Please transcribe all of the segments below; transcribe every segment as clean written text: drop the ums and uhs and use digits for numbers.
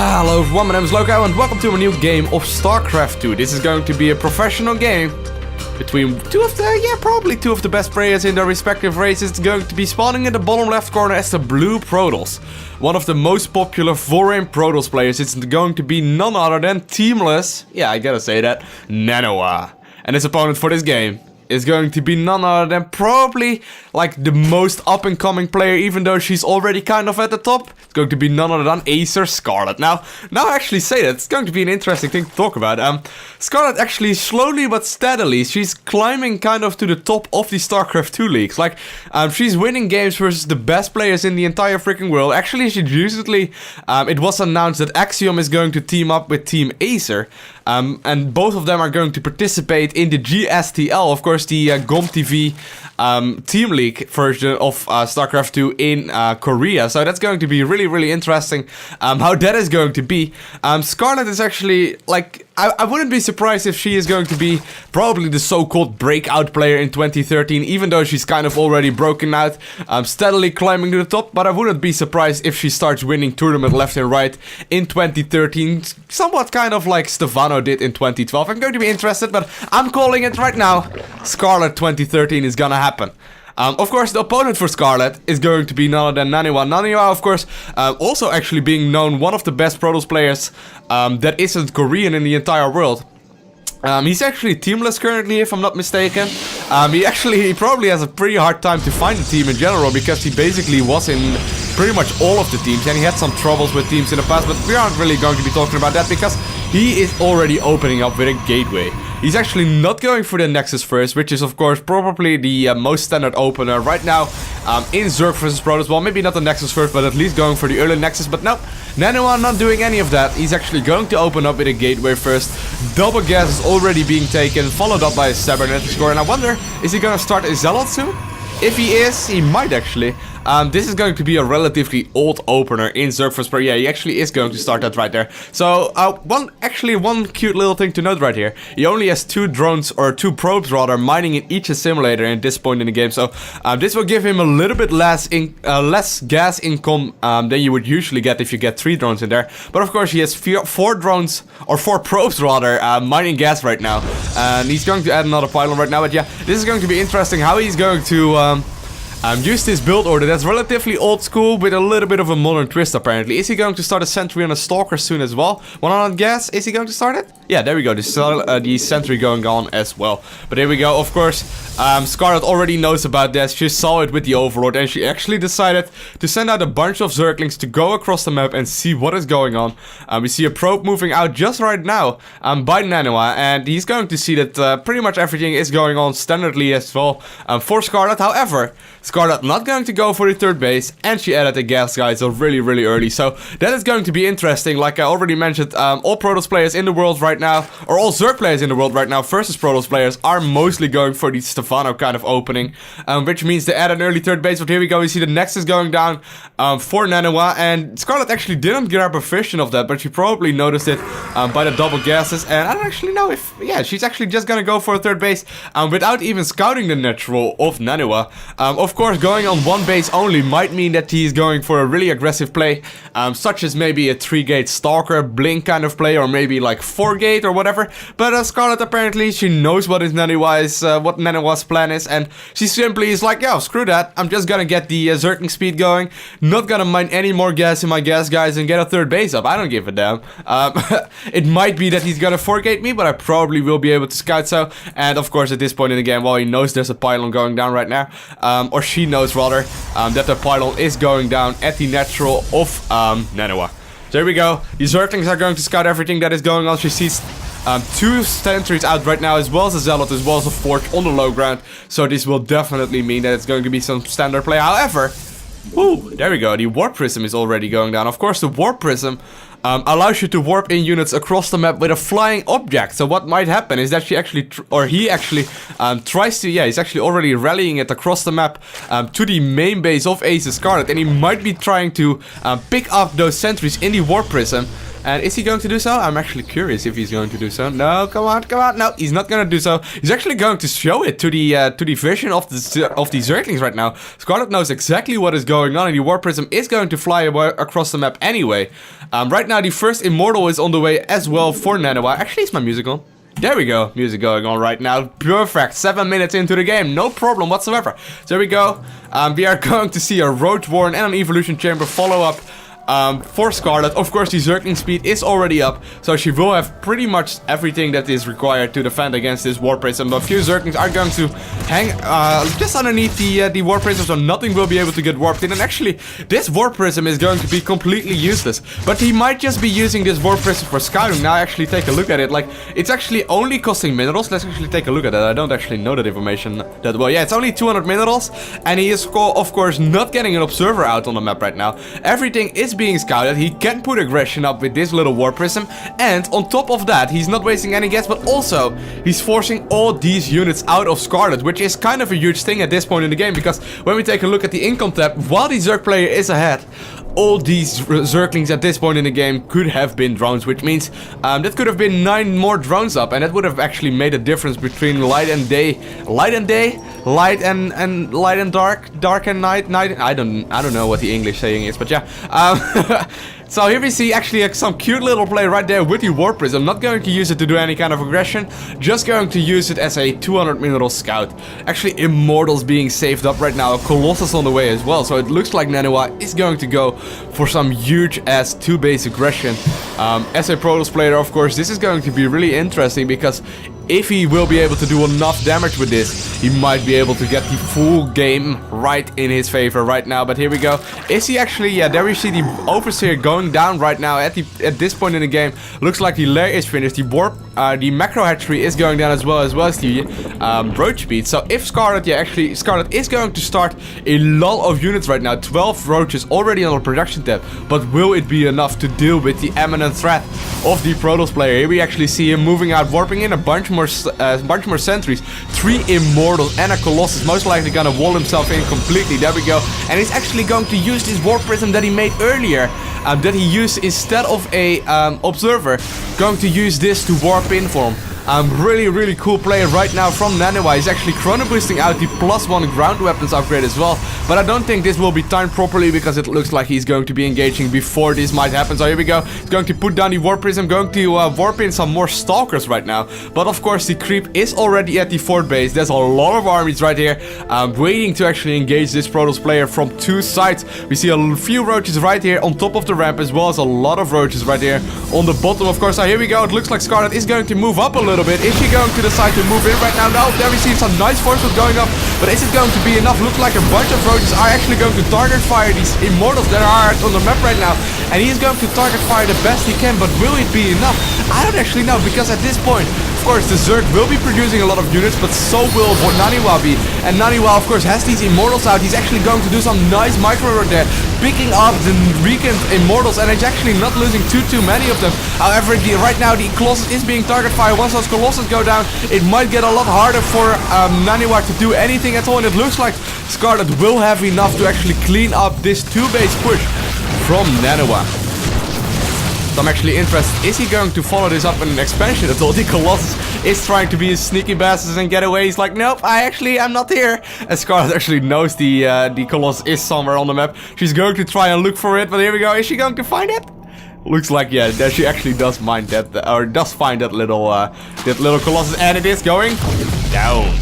Hello everyone, my name is Loco and welcome to a new game of StarCraft 2. This is going to be a professional game between probably two of the best players in their respective races. It's going to be spawning in the bottom left corner as the Blue Protoss. One of the most popular foreign Protoss players. It's going to be none other than Teamless, yeah, I gotta say that, NaNiwa. And his opponent for this game is going to be none other than probably like the most up-and-coming player, even though she's already kind of at the top. It's going to be none other than Acer Scarlett. Now I actually say that, it's going to be an interesting thing to talk about. Scarlett actually slowly but steadily, she's climbing kind of to the top of the StarCraft 2 leagues. Like, she's winning games versus the best players in the entire freaking world. Actually, she recently, it was announced that Axiom is going to team up with Team Acer. And both of them are going to participate in the GSTL, of course, the GomTV Team League version of StarCraft 2 in Korea. So that's going to be really interesting how that is going to be. Scarlett is actually, like, I wouldn't be surprised if she is going to be probably the so-called breakout player in 2013, even though she's kind of already broken out, steadily climbing to the top. But I wouldn't be surprised if she starts winning tournament left and right in 2013, somewhat kind of like Stefano did in 2012. I'm going to be interested, but I'm calling it right now. Scarlett 2013 is gonna happen. Of course, the opponent for Scarlett is going to be none other than NaNiwa. NaNiwa, of course, also actually being known one of the best Protoss players that isn't Korean in the entire world. He's actually teamless currently, if I'm not mistaken. He probably has a pretty hard time to find a team in general, because he basically was in pretty much all of the teams, and he had some troubles with teams in the past, but we aren't really going to be talking about that because he is already opening up with a gateway. He's actually not going for the Nexus first, which is of course probably the most standard opener right now in Zerg vs Protoss. Well, maybe not the Nexus first, but at least going for the early Nexus. But no, NaNiwa not doing any of that. He's actually going to open up with a gateway first. Double gas is already being taken, followed up by a cybernetic score. And I wonder, is he going to start a Zealot soon? If he is, he might actually. This is going to be a relatively old opener in Zerg vs Protoss. Yeah, he actually is going to start that right there. So, one cute little thing to note right here. He only has two drones, or two probes rather, mining in each simulator at this point in the game. So, this will give him a little bit less gas income than you would usually get if you get 3 drones in there. But of course, he has 4 drones, or 4 probes rather, mining gas right now. And he's going to add another pylon right now. But yeah, this is going to be interesting how he's going to use this build order that's relatively old school with a little bit of a modern twist apparently. Is he going to start a sentry on a stalker soon as well? 100 gas, is he going to start it? Yeah, there we go, the sentry going on as well. But here we go, of course, Scarlett already knows about this. She saw it with the Overlord and she actually decided to send out a bunch of Zerglings to go across the map and see what is going on. We see a probe moving out just right now by NaNiwa, and he's going to see that pretty much everything is going on standardly as well for Scarlett. However, Scarlett not going to go for the third base, and she added the gas guys really early. So that is going to be interesting. Like I already mentioned, all Protoss players in the world right now, or all Zerg players in the world right now versus Protoss players are mostly going for the Stefano kind of opening, which means they add an early third base. But here we go, we see the Nexus going down for NaNiwa, and Scarlett actually didn't grab a vision of that, but she probably noticed it by the double gases, and I don't actually know if, yeah, she's actually just gonna go for a third base without even scouting the natural of NaNiwa. Of course, going on one base only might mean that he's going for a really aggressive play, such as maybe a 3-gate Stalker Blink kind of play, or maybe like 4-gate or whatever. But Scarlett apparently, she knows what NaNiwa's plan is, and she simply is like, yo, screw that, I'm just gonna get the Zergling speed going, not gonna mine any more gas in my gas guys and get a third base up. I don't give a damn. It might be that he's gonna 4-gate me, but I probably will be able to scout so. And of course, at this point in the game, well, he knows there's a pylon going down right now, or she knows rather, that the pylon is going down at the natural of NaNiwa. So here we go. The Zerglings are going to scout everything that is going on. She sees 2 sentries out right now, as well as a Zealot, as well as a Forge on the low ground. So this will definitely mean that it's going to be some standard play. However, ooh, there we go. The Warp Prism is already going down. Of course, the Warp Prism allows you to warp in units across the map with a flying object. So what might happen is that he actually tries to, yeah, he's actually already rallying it across the map to the main base of Acer Scarlett, and he might be trying to pick up those sentries in the Warp Prism And is he going to do so? I'm actually curious if he's going to do so. No, come on, come on. No, he's not going to do so. He's actually going to show it to the vision of the Zerglings right now. Scarlett knows exactly what is going on, and the Warp Prism is going to fly across the map anyway. Right now, the first Immortal is on the way as well for NaNiwa. Actually, it's my music on. There we go, music going on right now. Perfect, 7 minutes into the game, no problem whatsoever. So there we go. We are going to see a Roach Warren and an Evolution Chamber follow up for Scarlett. Of course, the Zergling speed is already up, so she will have pretty much everything that is required to defend against this Warp Prism. A few Zerglings are going to hang just underneath the Warp Prism, so nothing will be able to get warped in. And actually, this Warp Prism is going to be completely useless, but he might just be using this Warp Prism for scouting. Now actually take a look at it. Like, it's actually only costing minerals. Let's actually take a look at it. I don't actually know that information that well. Yeah, it's only 200 minerals, and he is of course not getting an observer out on the map right now. Everything is being scouted. He can put aggression up with this little Warp Prism, and on top of that, he's not wasting any gas, but also he's forcing all these units out of Scarlett, which is kind of a huge thing at this point in the game, because when we take a look at the income tab, while the Zerg player is ahead, all these Zerglings at this point in the game could have been drones, which means that could have been 9 more drones up, and that would have actually made a difference between light and day, light and day, light and light and dark, dark and night, night. I don't know what the English saying is, but yeah. So here we see actually some cute little play right there with the Warp Prism. I'm not going to use it to do any kind of aggression, just going to use it as a 200 mineral scout. Actually, Immortals being saved up right now, a Colossus on the way as well. So it looks like NaNiwa is going to go for some huge ass 2-base aggression. As a Protoss player, of course, this is going to be really interesting, because if he will be able to do enough damage with this, he might be able to get the full game right in his favor right now. But here we go. Is he actually? Yeah, there we see the Overseer going down right now at this point in the game. Looks like the lair is finished. The macro hatchery is going down as well as the roach speed. So if Scarlett, yeah, actually Scarlett is going to start a lot of units right now. 12 roaches already on the production tab. But will it be enough to deal with the imminent threat of the Protoss player? Here we actually see him moving out, warping in a bunch more sentries, 3 Immortals and a Colossus, most likely gonna wall himself in completely. There we go. And he's actually going to use this Warp Prism that he made earlier, that he used instead of a observer, going to use this to warp in for him. Really cool play right now from NaNiwa. He's actually chrono boosting out the +1 ground weapons upgrade as well. But I don't think this will be timed properly, because it looks like he's going to be engaging before this might happen. So here we go. He's going to put down the Warp Prism, going to warp in some more Stalkers right now. But of course, the creep is already at the fort base. There's a lot of armies right here waiting to actually engage this Protoss player from 2 sides. We see a few roaches right here on top of the ramp, as well as a lot of roaches right here on the bottom, of course. So here we go. It looks like Scarlett is going to move up a little bit. Is she going to decide to move in right now? No, there we see some nice forces going up, but is it going to be enough? Looks like a bunch of roaches are actually going to target fire these Immortals that are on the map right now, and he's going to target fire the best he can, but will it be enough? I don't actually know, because at this point, of course, the Zerg will be producing a lot of units, but so will NaNiwa be. And NaNiwa, of course, has these Immortals out. He's actually going to do some nice micro right there, picking up the weakened Immortals, and he's actually not losing too many of them. However, right now, the Colossus is being target fire. Once those Colossus go down, it might get a lot harder for NaNiwa to do anything at all, and it looks like Scarlett will have enough to actually clean up this 2-base push from NaNiwa. So I'm actually interested, is he going to follow this up in an expansion at all? The Colossus is trying to be a sneaky bastard and get away. He's like, nope, I'm not here. And Scarlett actually knows the Colossus is somewhere on the map. She's going to try and look for it, but here we go. Is she going to find it? Looks like, yeah, that she actually does find that, or does find that little Colossus, and it is going down.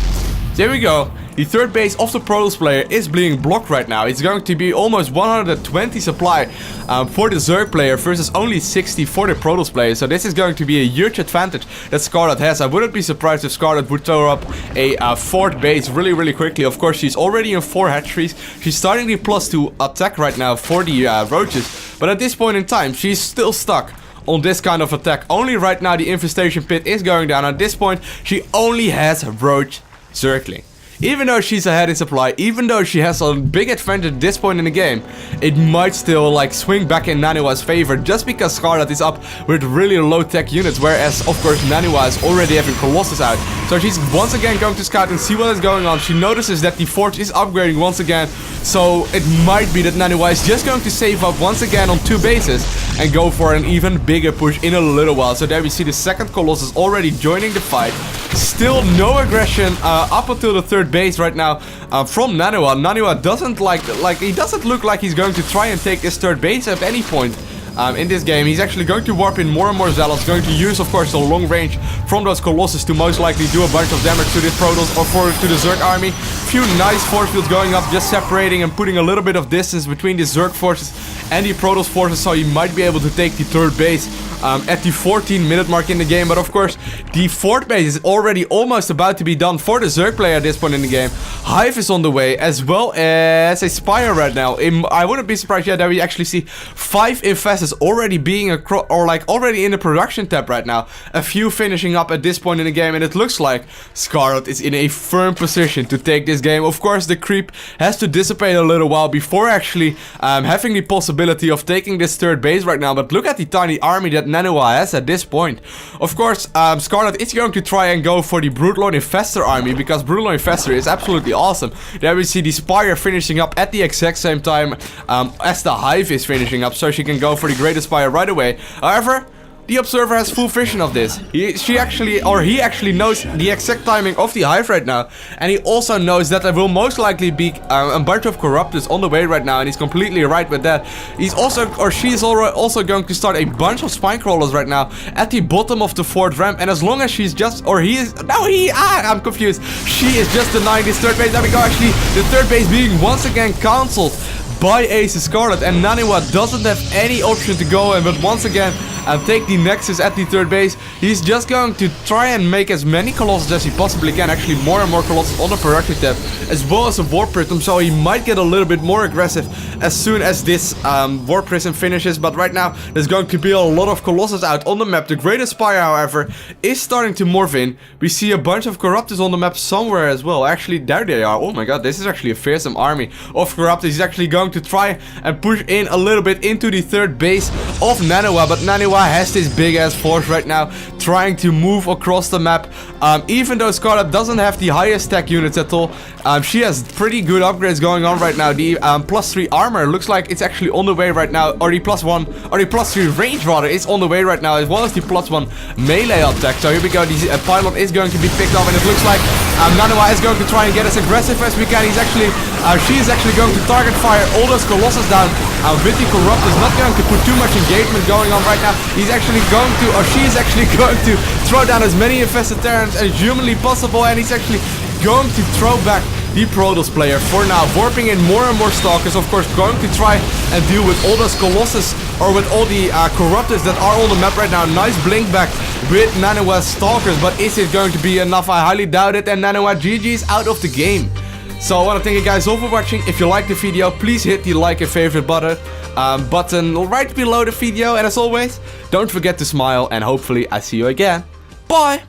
There we go. The 3rd base of the Protoss player is being blocked right now. It's going to be almost 120 supply for the Zerg player versus only 60 for the Protoss player. So this is going to be a huge advantage that Scarlett has. I wouldn't be surprised if Scarlett would throw up a 4th base really quickly. Of course, she's already in 4 hatcheries. She's starting the +2 attack right now for the roaches. But at this point in time, she's still stuck on this kind of attack. Only right now the infestation pit is going down. At this point, she only has roach Zergling. even though she's ahead in supply, even though she has a big advantage at this point in the game, it might still like swing back in NaNiwa's favor just because Scarlett is up with really low tech units, whereas of course NaNiwa is already having Colossus out. So she's once again going to scout and see what is going on. She notices that the forge is upgrading once again, so it might be that NaNiwa is just going to save up once again on 2 bases and go for an even bigger push in a little while. So there we see the second Colossus already joining the fight. Still no aggression up until the 3rd base right now from NaNiwa. NaNiwa doesn't he doesn't look like he's going to try and take this 3rd base at any point. In this game, he's actually going to warp in more and more Zealots, going to use, of course, the long range from those Colossus to most likely do a bunch of damage to this Protoss or to the Zerg army. Few nice force fields going up, just separating and putting a little bit of distance between the Zerg forces and the Protoss forces, so he might be able to take the 3rd base at the 14-minute mark in the game. But of course, the 4th base is already almost about to be done for the Zerg player at this point in the game. Hive is on the way, as well as a Spire right now. I wouldn't be surprised yet that we actually see 5 Infestors already being already in the production tab right now. A few finishing up at this point in the game, and it looks like Scarlett is in a firm position to take this game. Of course, the creep has to dissipate a little while before actually having the possibility of taking this 3rd base right now. But look at the tiny army that NaNiwa has at this point. Of course, Scarlett is going to try and go for the Broodlord Infestor army, because Broodlord Infestor is absolutely awesome. There we see the Spire finishing up at the exact same time as the Hive is finishing up, so she can go for the Greatest Spire right away. However, the Observer has full vision of this. He actually knows the exact timing of the Hive right now, and he also knows that there will most likely be a bunch of Corruptors on the way right now, and he's completely right with that. She's also going to start a bunch of Spine Crawlers right now at the bottom of the 4th ramp, and as long as she's just, I'm confused. She is just denying this 3rd base. There we go, actually, the 3rd base being once again cancelled by Acer Scarlett, and NaNiwa doesn't have any option to go in, but once again take the Nexus at the 3rd base. He's just going to try and make as many Colossus as he possibly can, actually more and more Colossus on the production tab, as well as a Warp Prism, so he might get a little bit more aggressive as soon as this Warp Prism finishes. But right now, there's going to be a lot of Colossus out on the map. The Greatest Spire, however, is starting to morph in. We see a bunch of Corruptors on the map somewhere as well. Actually, there they are. Oh my god, this is actually a fearsome army of Corruptors. He's actually going to try and push in a little bit into the 3rd base of NaNiwa, but NaNiwa has this big ass force right now trying to move across the map. Even though Scarlett doesn't have the highest tech units at all, she has pretty good upgrades going on right now. The +3 armor looks like it's actually on the way right now, or the +1, or the +3 range rather, is on the way right now, as well as the +1 melee attack. So here we go, the pylon is going to be picked up, and it looks like NaNiwa is going to try and get as aggressive as we can. She is actually going to target fire all those Colossus down. With the Corruptors not going to put too much engagement going on right now. She is actually going to throw down as many infested Terrans as humanly possible, and he's actually going to throw back the Protoss player for now, warping in more and more Stalkers, of course, going to try and deal with all those Colossus, or with all the Corruptors that are on the map right now. Nice blink back with NaNiwa's Stalkers, but is it going to be enough? I highly doubt it, and NaNiwa GG's out of the game. So I want to thank you guys all for watching. If you liked the video, please hit the like and favorite button right below the video, and as always, don't forget to smile, and hopefully I see you again. Bye!